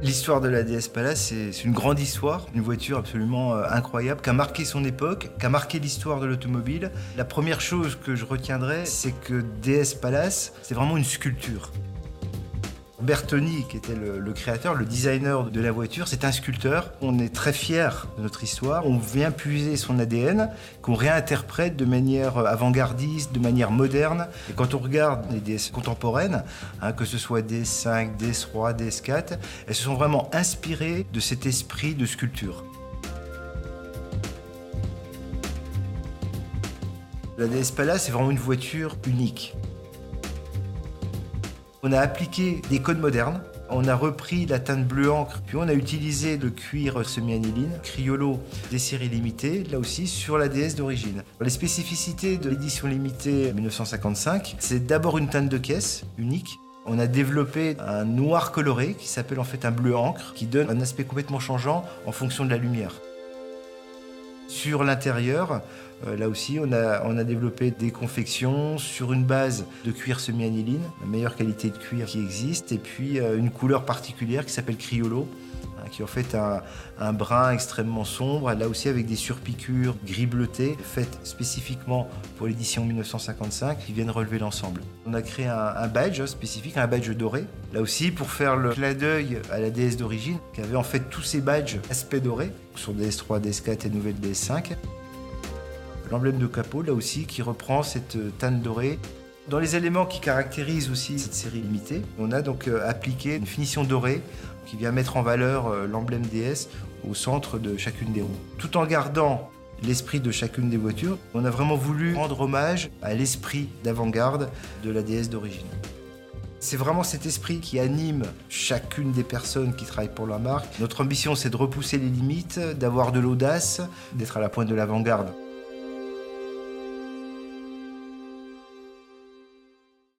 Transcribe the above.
L'histoire de la DS Palace, c'est une grande histoire, une voiture absolument incroyable, qui a marqué son époque, qui a marqué l'histoire de l'automobile. La première chose que je retiendrai, c'est que DS Palace, c'est vraiment une sculpture. Bertoni, qui était le créateur, le designer de la voiture, c'est un sculpteur. On est très fiers de notre histoire. On vient puiser son ADN, qu'on réinterprète de manière avant-gardiste, de manière moderne. Et quand on regarde les DS contemporaines, que ce soit DS5, DS3, DS4, elles se sont vraiment inspirées de cet esprit de sculpture. La DS Palace, c'est vraiment une voiture unique. On a appliqué des codes modernes, on a repris la teinte bleu encre, puis on a utilisé le cuir semi-aniline, Criollo des séries limitées, là aussi sur la DS d'origine. Les spécificités de l'édition limitée 1955, c'est d'abord une teinte de caisse unique. On a développé un noir coloré qui s'appelle en fait un bleu encre, qui donne un aspect complètement changeant en fonction de la lumière. Sur l'intérieur, là aussi, on a développé des confections sur une base de cuir semi-aniline, la meilleure qualité de cuir qui existe, et puis une couleur particulière qui s'appelle Criollo, qui est en fait un brun extrêmement sombre, là aussi avec des surpiqûres gris bleuté, faites spécifiquement pour l'édition 1955, qui viennent relever l'ensemble. On a créé un badge spécifique, un badge doré, là aussi pour faire le clin d'œil à la DS d'origine, qui avait en fait tous ces badges aspect doré, sur DS3, DS4 et nouvelle DS5. L'emblème de capot, là aussi, qui reprend cette teinte dorée. Dans les éléments qui caractérisent aussi cette série limitée, on a donc appliqué une finition dorée qui vient mettre en valeur l'emblème DS au centre de chacune des roues. Tout en gardant l'esprit de chacune des voitures, on a vraiment voulu rendre hommage à l'esprit d'avant-garde de la DS d'origine. C'est vraiment cet esprit qui anime chacune des personnes qui travaillent pour la marque. Notre ambition, c'est de repousser les limites, d'avoir de l'audace, d'être à la pointe de l'avant-garde.